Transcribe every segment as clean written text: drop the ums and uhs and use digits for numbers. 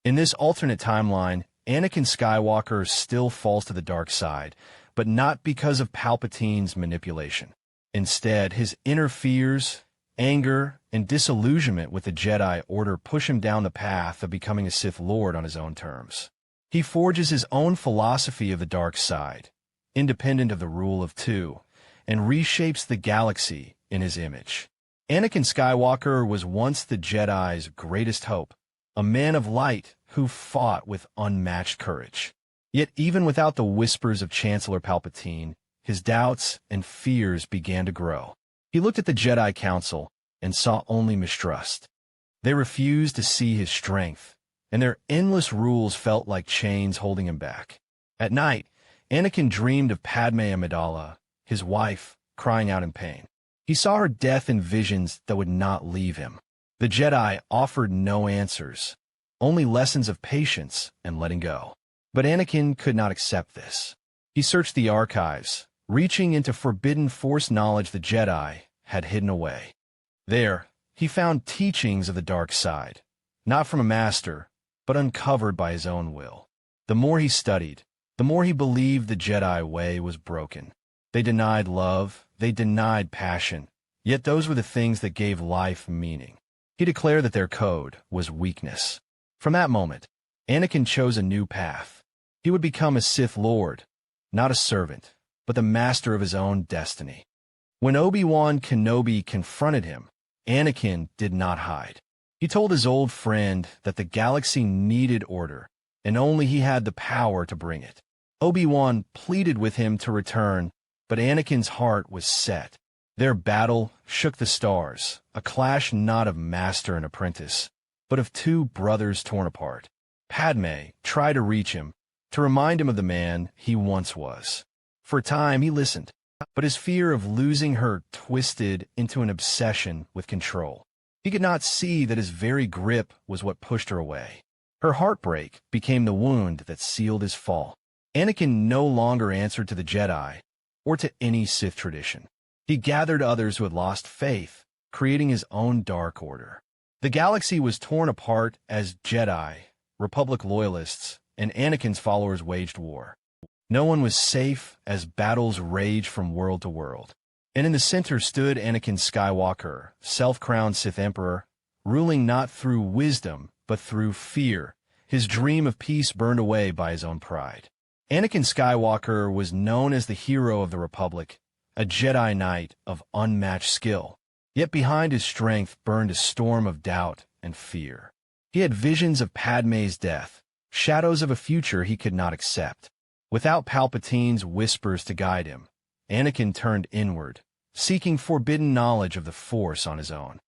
In this alternate timeline, Anakin Skywalker still falls to the dark side, but not because of Palpatine's manipulation. Instead, his inner fears, anger, and disillusionment with the Jedi Order push him down the path of becoming a Sith Lord on his own terms. He forges his own philosophy of the dark side, independent of the rule of two, and reshapes the galaxy in his image. Anakin Skywalker was once the Jedi's greatest hope, a man of light who fought with unmatched courage. Yet even without the whispers of Chancellor Palpatine, his doubts and fears began to grow. He looked at the Jedi Council and saw only mistrust. They refused to see his strength, and their endless rules felt like chains holding him back. At night, Anakin dreamed of Padmé Amidala, his wife, crying out in pain. He saw her death in visions that would not leave him. The Jedi offered no answers, only lessons of patience and letting go. But Anakin could not accept this. He searched the archives, reaching into forbidden Force knowledge the Jedi had hidden away. There, he found teachings of the dark side, not from a master, but uncovered by his own will. The more he studied, the more he believed the Jedi way was broken. They denied love, they denied passion, yet those were the things that gave life meaning. He declared that their code was weakness. From that moment, Anakin chose a new path. He would become a Sith Lord, not a servant, but the master of his own destiny. When Obi-Wan Kenobi confronted him, Anakin did not hide. He told his old friend that the galaxy needed order, and only he had the power to bring it. Obi-Wan pleaded with him to return, but Anakin's heart was set. Their battle shook the stars, a clash not of master and apprentice, but of two brothers torn apart. Padmé tried to reach him, to remind him of the man he once was. For a time he listened, but his fear of losing her twisted into an obsession with control. He could not see that his very grip was what pushed her away. Her heartbreak became the wound that sealed his fall. Anakin no longer answered to the Jedi, or to any Sith tradition. He gathered others who had lost faith, creating his own dark order. The galaxy was torn apart as Jedi, Republic loyalists, and Anakin's followers waged war. No one was safe as battles raged from world to world. And in the center stood Anakin Skywalker, self-crowned Sith Emperor, ruling not through wisdom, but through fear. His dream of peace burned away by his own pride. Anakin Skywalker was known as the hero of the Republic, a Jedi Knight of unmatched skill. Yet behind his strength burned a storm of doubt and fear. He had visions of Padmé's death, shadows of a future he could not accept. Without Palpatine's whispers to guide him, Anakin turned inward, seeking forbidden knowledge of the Force on his own.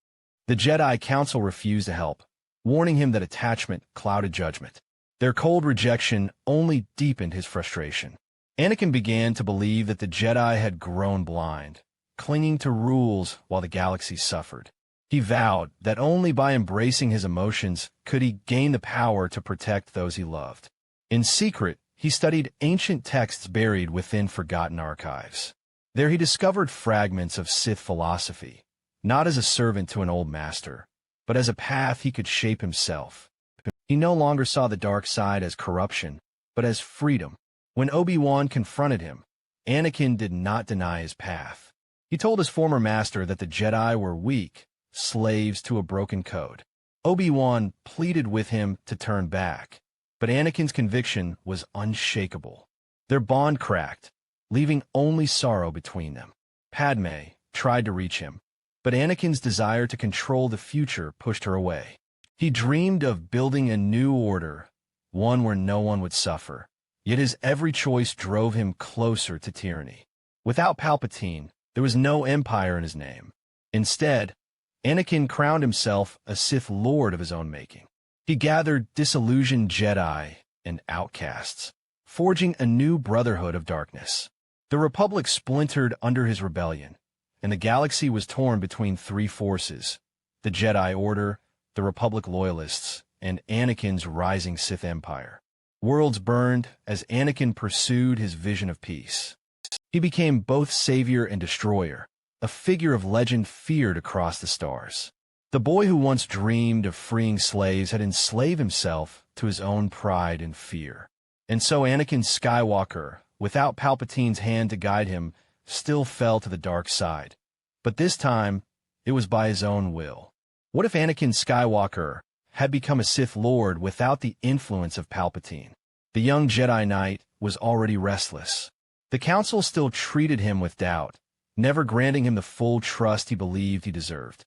The Jedi Council refused to help, warning him that attachment clouded judgment. Their cold rejection only deepened his frustration. Anakin began to believe that the Jedi had grown blind, clinging to rules while the galaxy suffered. He vowed that only by embracing his emotions could he gain the power to protect those he loved. In secret, he studied ancient texts buried within forgotten archives. There he discovered fragments of Sith philosophy, not as a servant to an old master, but as a path he could shape himself. He no longer saw the dark side as corruption, but as freedom. When Obi-Wan confronted him, Anakin did not deny his path. He told his former master that the Jedi were weak, slaves to a broken code. Obi-Wan pleaded with him to turn back, but Anakin's conviction was unshakable. Their bond cracked, leaving only sorrow between them. Padmé tried to reach him, but Anakin's desire to control the future pushed her away. He dreamed of building a new order, one where no one would suffer, yet his every choice drove him closer to tyranny. Without Palpatine, there was no empire in his name. Instead, Anakin crowned himself a Sith Lord of his own making. He gathered disillusioned Jedi and outcasts, forging a new brotherhood of darkness. The Republic splintered under his rebellion, and the galaxy was torn between three forces: the Jedi Order, the Republic loyalists, and Anakin's rising Sith Empire. Worlds burned as Anakin pursued his vision of peace. He became both savior and destroyer, a figure of legend feared across the stars. The boy who once dreamed of freeing slaves had enslaved himself to his own pride and fear. And so Anakin Skywalker, without Palpatine's hand to guide him, still fell to the dark side. But this time, it was by his own will. What if Anakin Skywalker had become a Sith Lord without the influence of Palpatine? The young Jedi Knight was already restless. The Council still treated him with doubt, never granting him the full trust he believed he deserved.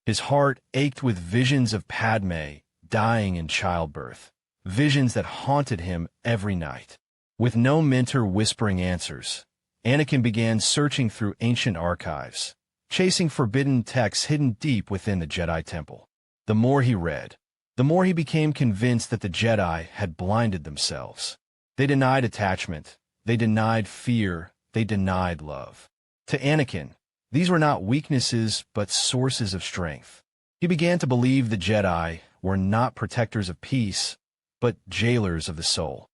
His heart ached with visions of Padmé dying in childbirth, visions that haunted him every night. With no mentor whispering answers, Anakin began searching through ancient archives, chasing forbidden texts hidden deep within the Jedi Temple. The more he read, the more he became convinced that the Jedi had blinded themselves. They denied attachment, they denied fear, they denied love. To Anakin, these were not weaknesses but sources of strength. He began to believe the Jedi were not protectors of peace, but jailers of the soul.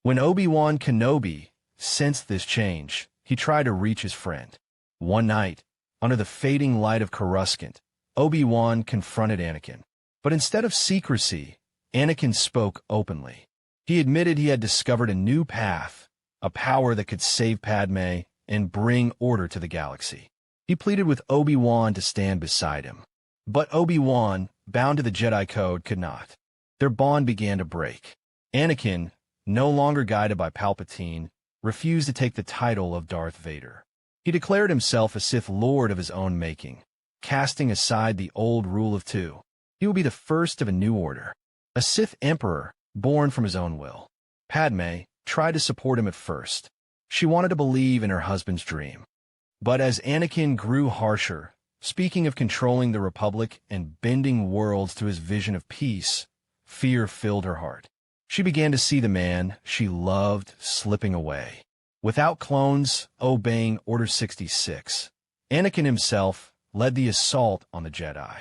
When Obi-Wan Kenobi sensed this change, he tried to reach his friend. One night, under the fading light of Coruscant, Obi-Wan confronted Anakin. But instead of secrecy, Anakin spoke openly. He admitted he had discovered a new path, a power that could save Padmé and bring order to the galaxy. He pleaded with Obi-Wan to stand beside him. But Obi-Wan, bound to the Jedi Code, could not. Their bond began to break. Anakin, no longer guided by Palpatine, refused to take the title of Darth Vader. He declared himself a Sith Lord of his own making, casting aside the old rule of two. He would be the first of a new order, a Sith Emperor born from his own will. Padmé tried to support him at first. She wanted to believe in her husband's dream. But as Anakin grew harsher, speaking of controlling the Republic and bending worlds to his vision of peace, fear filled her heart. She began to see the man she loved slipping away. Without clones obeying Order 66, Anakin himself led the assault on the Jedi.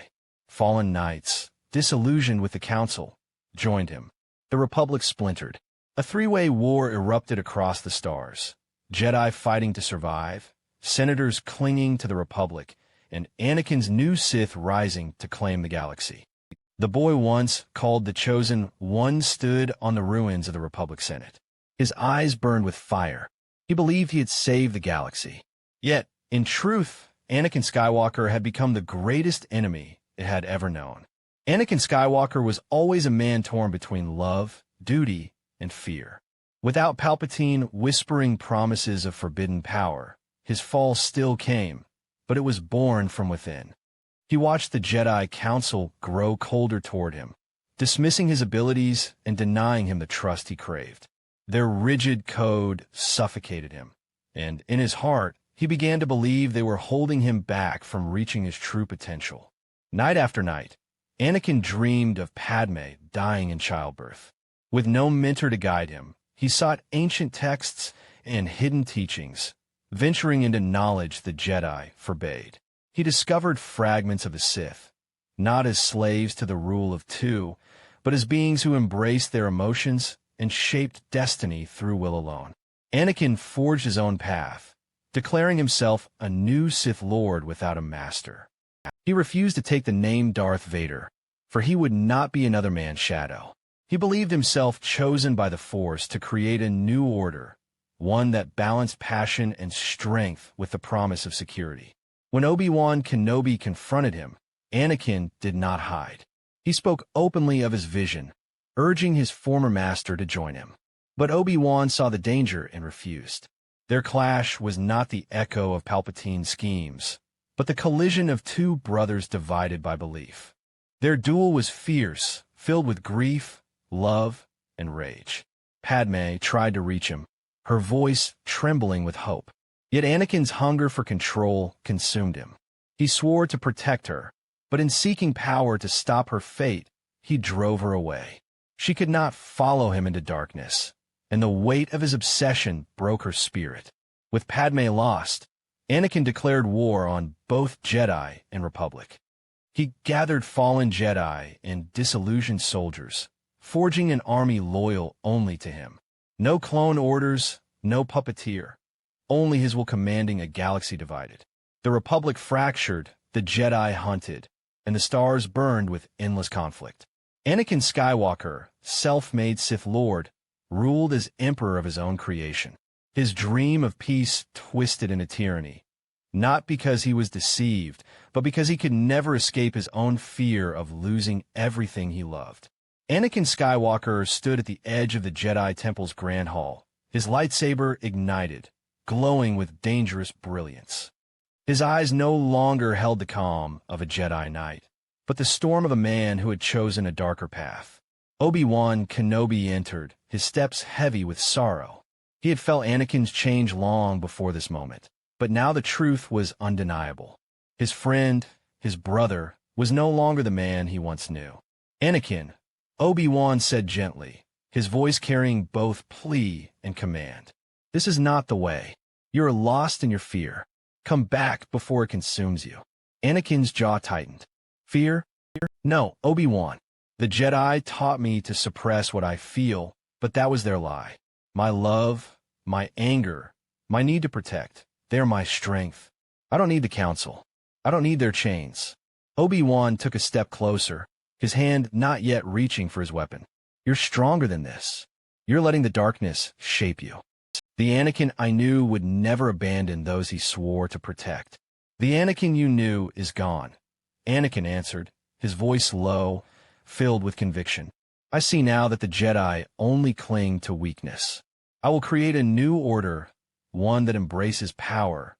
Fallen knights, disillusioned with the Council, joined him. The Republic splintered. A three-way war erupted across the stars. Jedi fighting to survive, senators clinging to the Republic, and Anakin's new Sith rising to claim the galaxy. The boy once called the Chosen One stood on the ruins of the Republic Senate. His eyes burned with fire. He believed he had saved the galaxy. Yet, in truth, Anakin Skywalker had become the greatest enemy it had ever known. Anakin Skywalker was always a man torn between love, duty, and fear. Without Palpatine whispering promises of forbidden power, his fall still came, but it was born from within. He watched the Jedi Council grow colder toward him, dismissing his abilities and denying him the trust he craved. Their rigid code suffocated him, and in his heart, he began to believe they were holding him back from reaching his true potential. Night after night, Anakin dreamed of Padmé dying in childbirth. With no mentor to guide him, he sought ancient texts and hidden teachings, venturing into knowledge the Jedi forbade. He discovered fragments of the Sith, not as slaves to the rule of two, but as beings who embraced their emotions and shaped destiny through will alone. Anakin forged his own path, declaring himself a new Sith Lord without a master. He refused to take the name Darth Vader, for he would not be another man's shadow. He believed himself chosen by the Force to create a new order, one that balanced passion and strength with the promise of security. When Obi-Wan Kenobi confronted him, Anakin did not hide. He spoke openly of his vision, urging his former master to join him. But Obi-Wan saw the danger and refused. Their clash was not the echo of Palpatine's schemes, but the collision of two brothers divided by belief. Their duel was fierce, filled with grief, love, and rage. Padmé tried to reach him, her voice trembling with hope. Yet Anakin's hunger for control consumed him. He swore to protect her, but in seeking power to stop her fate, he drove her away. She could not follow him into darkness, and the weight of his obsession broke her spirit. With Padmé lost, Anakin declared war on both Jedi and Republic. He gathered fallen Jedi and disillusioned soldiers, forging an army loyal only to him. No clone orders, no puppeteer, only his will commanding a galaxy divided. The Republic fractured, the Jedi hunted, and the stars burned with endless conflict. Anakin Skywalker, self-made Sith Lord, ruled as emperor of his own creation. His dream of peace twisted into tyranny, not because he was deceived, but because he could never escape his own fear of losing everything he loved. Anakin Skywalker stood at the edge of the Jedi Temple's Grand Hall, his lightsaber ignited, glowing with dangerous brilliance. His eyes no longer held the calm of a Jedi Knight, but the storm of a man who had chosen a darker path. Obi-Wan Kenobi entered, his steps heavy with sorrow. He had felt Anakin's change long before this moment, but now the truth was undeniable. His friend, his brother, was no longer the man he once knew. "Anakin," Obi-Wan said gently, his voice carrying both plea and command. "This is not the way. You are lost in your fear. Come back before it consumes you." Anakin's jaw tightened. "Fear? No, Obi-Wan. The Jedi taught me to suppress what I feel, but that was their lie. My love, my anger, my need to protect, they're my strength. I don't need the council. I don't need their chains." Obi-Wan took a step closer, his hand not yet reaching for his weapon. "You're stronger than this. You're letting the darkness shape you." "The Anakin I knew would never abandon those he swore to protect. The Anakin you knew is gone," Anakin answered, his voice low, filled with conviction. "I see now that the Jedi only cling to weakness. I will create a new order, one that embraces power,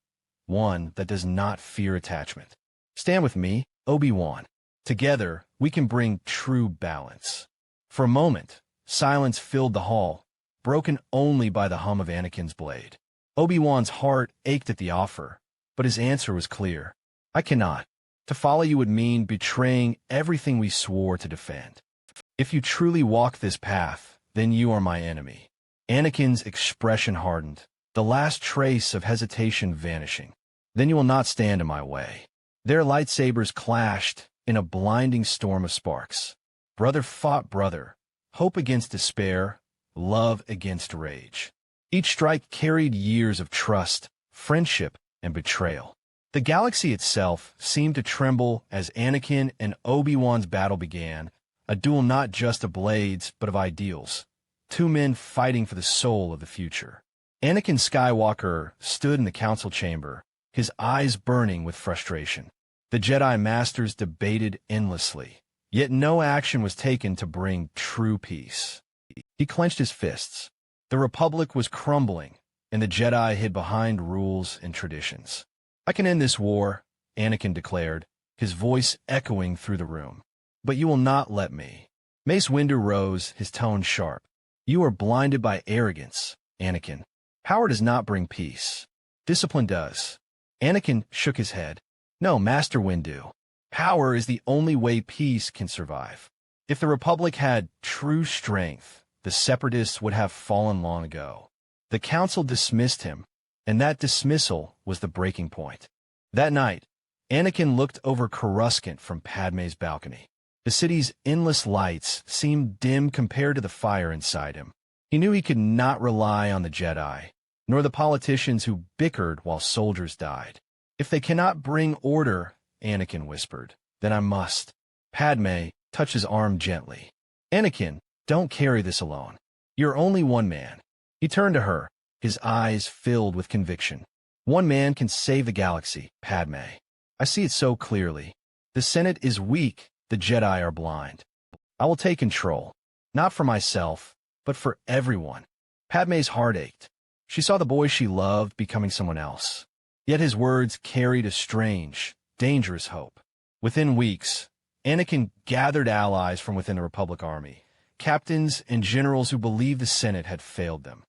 one that does not fear attachment. Stand with me, Obi-Wan. Together, we can bring true balance." For a moment, silence filled the hall, broken only by the hum of Anakin's blade. Obi-Wan's heart ached at the offer, but his answer was clear. "I cannot. To follow you would mean betraying everything we swore to defend. If you truly walk this path, then you are my enemy." Anakin's expression hardened, the last trace of hesitation vanishing. "Then you will not stand in my way." Their lightsabers clashed in a blinding storm of sparks. Brother fought brother, hope against despair, love against rage. Each strike carried years of trust, friendship, and betrayal. The galaxy itself seemed to tremble as Anakin and Obi-Wan's battle began, a duel not just of blades, but of ideals. Two men fighting for the soul of the future. Anakin Skywalker stood in the council chamber, his eyes burning with frustration. The Jedi Masters debated endlessly, yet no action was taken to bring true peace. He clenched his fists. The Republic was crumbling, and the Jedi hid behind rules and traditions. "I can end this war," Anakin declared, his voice echoing through the room. "But you will not let me." Mace Windu rose, his tone sharp. "You are blinded by arrogance, Anakin. Power does not bring peace. Discipline does." Anakin shook his head. "No, Master Windu. Power is the only way peace can survive. If the Republic had true strength, the Separatists would have fallen long ago." The Council dismissed him, and that dismissal was the breaking point. That night, Anakin looked over Coruscant from Padmé's balcony. The city's endless lights seemed dim compared to the fire inside him. He knew he could not rely on the Jedi, nor the politicians who bickered while soldiers died. "If they cannot bring order," Anakin whispered, "then I must." Padmé touched his arm gently. "Anakin, don't carry this alone. You're only one man." He turned to her, his eyes filled with conviction. "One man can save the galaxy, Padmé. I see it so clearly. The Senate is weak, the Jedi are blind. I will take control, not for myself, but for everyone." Padmé's heart ached. She saw the boy she loved becoming someone else. Yet his words carried a strange, dangerous hope. Within weeks, Anakin gathered allies from within the Republic Army, captains and generals who believed the Senate had failed them.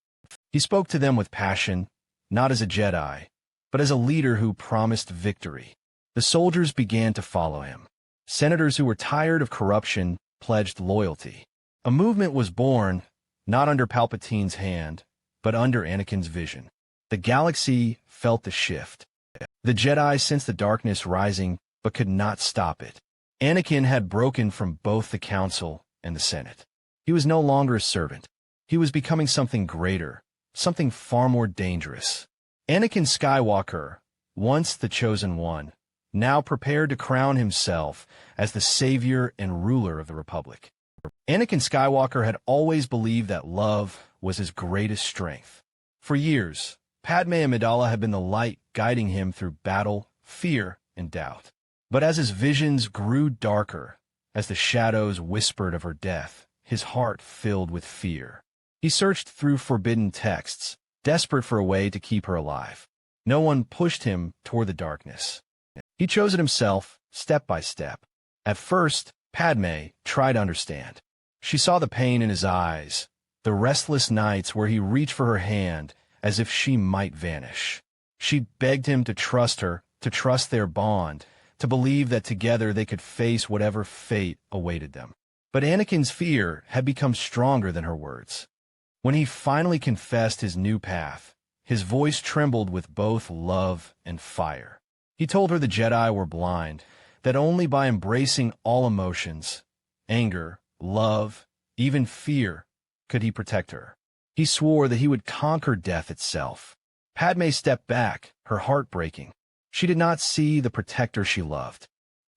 He spoke to them with passion, not as a Jedi, but as a leader who promised victory. The soldiers began to follow him. Senators who were tired of corruption pledged loyalty. A movement was born, not under Palpatine's hand, but under Anakin's vision. The galaxy felt the shift. The Jedi sensed the darkness rising, but could not stop it. Anakin had broken from both the Council and the Senate. He was no longer a servant. He was becoming something greater, something far more dangerous. Anakin Skywalker, once the chosen one, now prepared to crown himself as the savior and ruler of the Republic. Anakin Skywalker had always believed that love was his greatest strength. For years, Padmé Amidala had been the light guiding him through battle, fear, and doubt. But as his visions grew darker, as the shadows whispered of her death, his heart filled with fear. He searched through forbidden texts, desperate for a way to keep her alive. No one pushed him toward the darkness. He chose it himself, step by step. At first, Padmé tried to understand. She saw the pain in his eyes, the restless nights where he reached for her hand as if she might vanish. She begged him to trust her, to trust their bond, to believe that together they could face whatever fate awaited them. But Anakin's fear had become stronger than her words. When he finally confessed his new path, his voice trembled with both love and fire. He told her the Jedi were blind, that only by embracing all emotions, anger, love, even fear, could he protect her. He swore that he would conquer death itself. Padmé stepped back, her heart breaking. She did not see the protector she loved.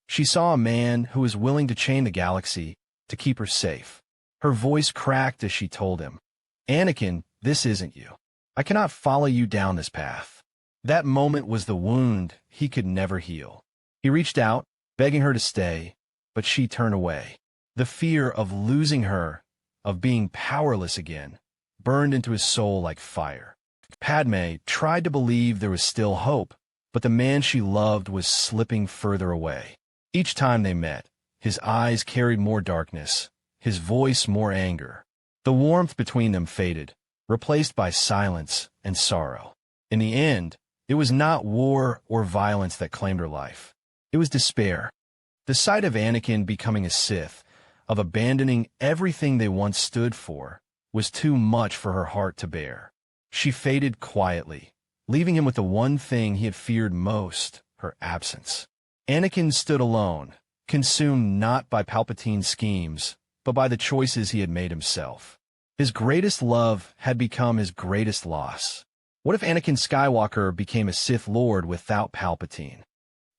She saw a man who was willing to chain the galaxy to keep her safe. Her voice cracked as she told him, "Anakin, this isn't you. I cannot follow you down this path." That moment was the wound he could never heal. He reached out, begging her to stay, but she turned away. The fear of losing her, of being powerless again, burned into his soul like fire. Padmé tried to believe there was still hope, but the man she loved was slipping further away. Each time they met, his eyes carried more darkness, his voice more anger. The warmth between them faded, replaced by silence and sorrow. In the end, it was not war or violence that claimed her life. It was despair. The sight of Anakin becoming a Sith, of abandoning everything they once stood for, was too much for her heart to bear. She faded quietly, leaving him with the one thing he had feared most, her absence. Anakin stood alone, consumed not by Palpatine's schemes, but by the choices he had made himself. His greatest love had become his greatest loss. What if Anakin Skywalker became a Sith Lord without Palpatine?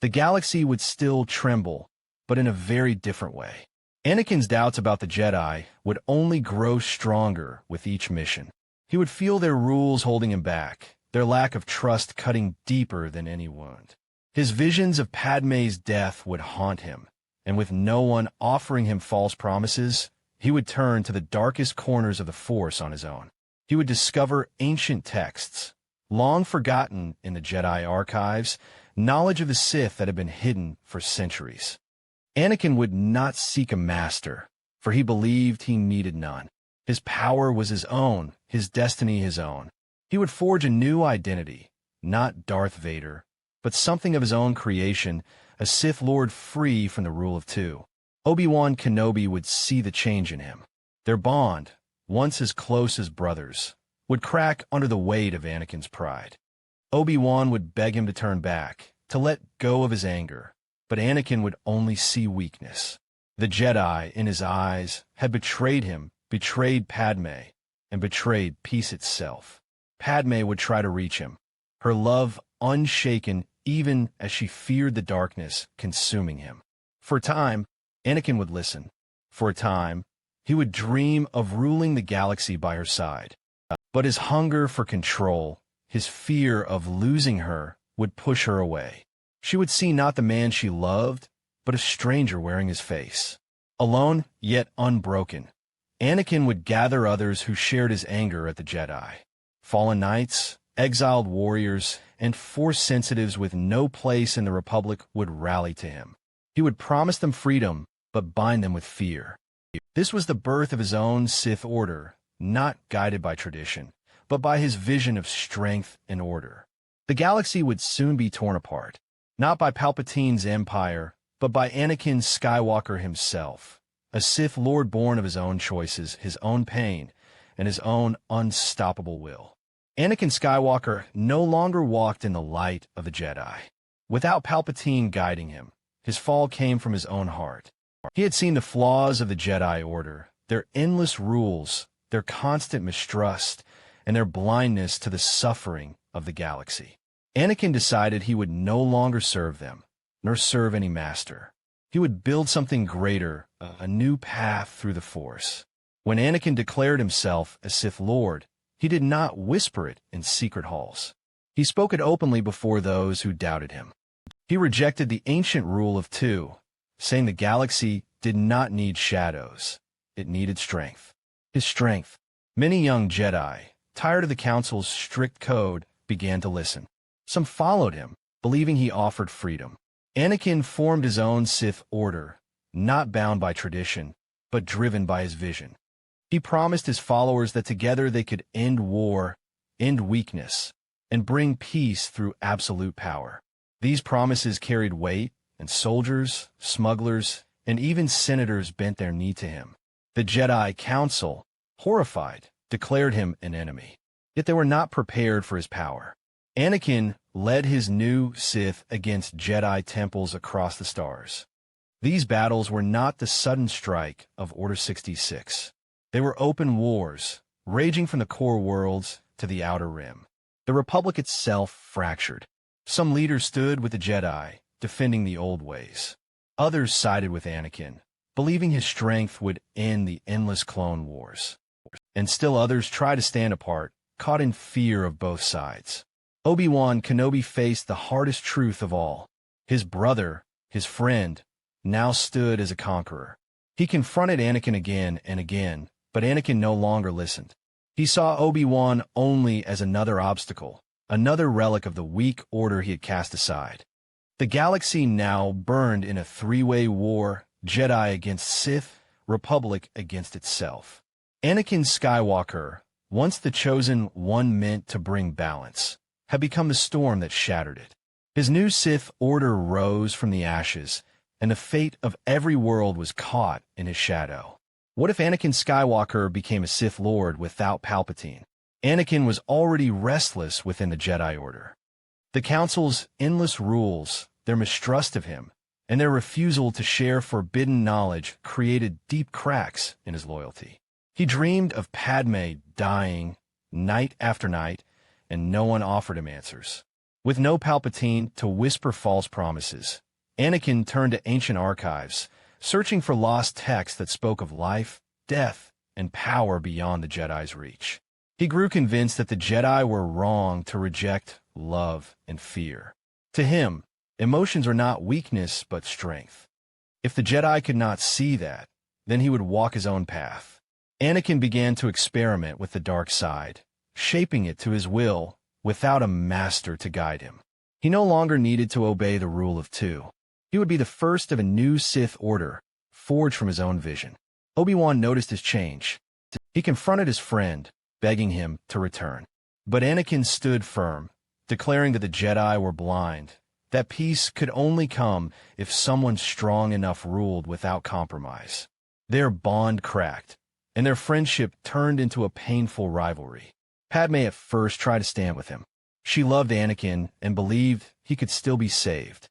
The galaxy would still tremble, but in a very different way. Anakin's doubts about the Jedi would only grow stronger with each mission. He would feel their rules holding him back, their lack of trust cutting deeper than any wound. His visions of Padmé's death would haunt him, and with no one offering him false promises, he would turn to the darkest corners of the Force on his own. He would discover ancient texts, long forgotten in the Jedi archives, knowledge of the Sith that had been hidden for centuries. Anakin would not seek a master, for he believed he needed none. His power was his own, his destiny his own. He would forge a new identity, not Darth Vader, but something of his own creation, a Sith Lord free from the rule of two. Obi-Wan Kenobi would see the change in him. Their bond, once as close as brothers, would crack under the weight of Anakin's pride. Obi-Wan would beg him to turn back, to let go of his anger, but Anakin would only see weakness. The Jedi, in his eyes, had betrayed him, betrayed Padmé, and betrayed peace itself. Padmé would try to reach him, her love unshaken even as she feared the darkness consuming him. For a time, Anakin would listen. For a time, he would dream of ruling the galaxy by her side. But his hunger for control, his fear of losing her, would push her away. She would see not the man she loved, but a stranger wearing his face. Alone, yet unbroken, Anakin would gather others who shared his anger at the Jedi. Fallen knights, exiled warriors, and Force sensitives with no place in the Republic would rally to him. He would promise them freedom, but bind them with fear. This was the birth of his own Sith Order, not guided by tradition, but by his vision of strength and order. The galaxy would soon be torn apart, not by Palpatine's empire, but by Anakin Skywalker himself, a Sith Lord born of his own choices, his own pain, and his own unstoppable will. Anakin Skywalker no longer walked in the light of the Jedi. Without Palpatine guiding him, his fall came from his own heart. He had seen the flaws of the Jedi Order, their endless rules, their constant mistrust, and their blindness to the suffering of the galaxy. Anakin decided he would no longer serve them, nor serve any master. He would build something greater, a new path through the Force. When Anakin declared himself a Sith Lord, he did not whisper it in secret halls. He spoke it openly before those who doubted him. He rejected the ancient rule of two, saying the galaxy did not need shadows. It needed strength. His strength. Many young Jedi, tired of the Council's strict code, began to listen. Some followed him, believing he offered freedom. Anakin formed his own Sith Order, not bound by tradition, but driven by his vision. He promised his followers that together they could end war, end weakness, and bring peace through absolute power. These promises carried weight, and soldiers, smugglers, and even senators bent their knee to him. The Jedi Council, horrified, declared him an enemy. Yet they were not prepared for his power. Anakin led his new Sith against Jedi temples across the stars. These battles were not the sudden strike of Order 66. They were open wars, raging from the core worlds to the outer rim. The Republic itself fractured. Some leaders stood with the Jedi, defending the old ways. Others sided with Anakin, believing his strength would end the endless clone wars. And still others tried to stand apart, caught in fear of both sides. Obi-Wan Kenobi faced the hardest truth of all. His brother, his friend, now stood as a conqueror. He confronted Anakin again and again, but Anakin no longer listened. He saw Obi-Wan only as another obstacle, another relic of the weak order he had cast aside. The galaxy now burned in a three-way war, Jedi against Sith, Republic against itself. Anakin Skywalker, once the chosen one meant to bring balance, had become the storm that shattered it. His new Sith Order rose from the ashes, and the fate of every world was caught in his shadow. What if Anakin Skywalker became a Sith Lord without Palpatine? Anakin was already restless within the Jedi Order. The Council's endless rules, their mistrust of him, and their refusal to share forbidden knowledge created deep cracks in his loyalty. He dreamed of Padmé dying night after night, and no one offered him answers. With no Palpatine to whisper false promises, Anakin turned to ancient archives, searching for lost texts that spoke of life, death, and power beyond the Jedi's reach. He grew convinced that the Jedi were wrong to reject love and fear. To him, emotions are not weakness but strength. If the Jedi could not see that, then he would walk his own path. Anakin began to experiment with the dark side, shaping it to his will without a master to guide him. He no longer needed to obey the rule of two. He would be the first of a new Sith Order, forged from his own vision. Obi-Wan noticed his change. He confronted his friend, begging him to return. But Anakin stood firm, declaring that the Jedi were blind, that peace could only come if someone strong enough ruled without compromise. Their bond cracked, and their friendship turned into a painful rivalry. Padmé at first tried to stand with him. She loved Anakin and believed he could still be saved.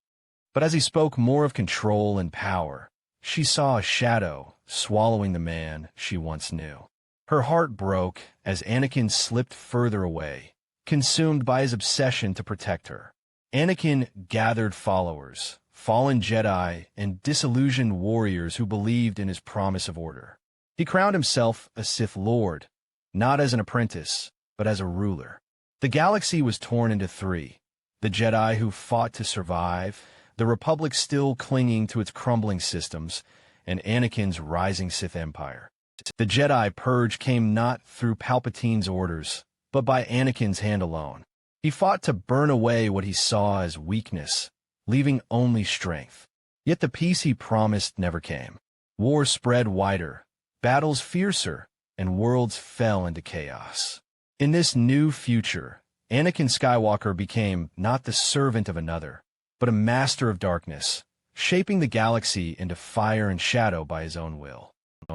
But as he spoke more of control and power, she saw a shadow swallowing the man she once knew. Her heart broke as Anakin slipped further away, consumed by his obsession to protect her. Anakin gathered followers, fallen Jedi, and disillusioned warriors who believed in his promise of order. He crowned himself a Sith Lord, not as an apprentice, but as a ruler. The galaxy was torn into three: the Jedi who fought to survive, the Republic still clinging to its crumbling systems, and Anakin's rising Sith Empire. The Jedi purge came not through Palpatine's orders, but by Anakin's hand alone. He fought to burn away what he saw as weakness, leaving only strength. Yet the peace he promised never came. War spread wider, battles fiercer, and worlds fell into chaos. In this new future, Anakin Skywalker became not the servant of another, but a master of darkness, shaping the galaxy into fire and shadow by his own will.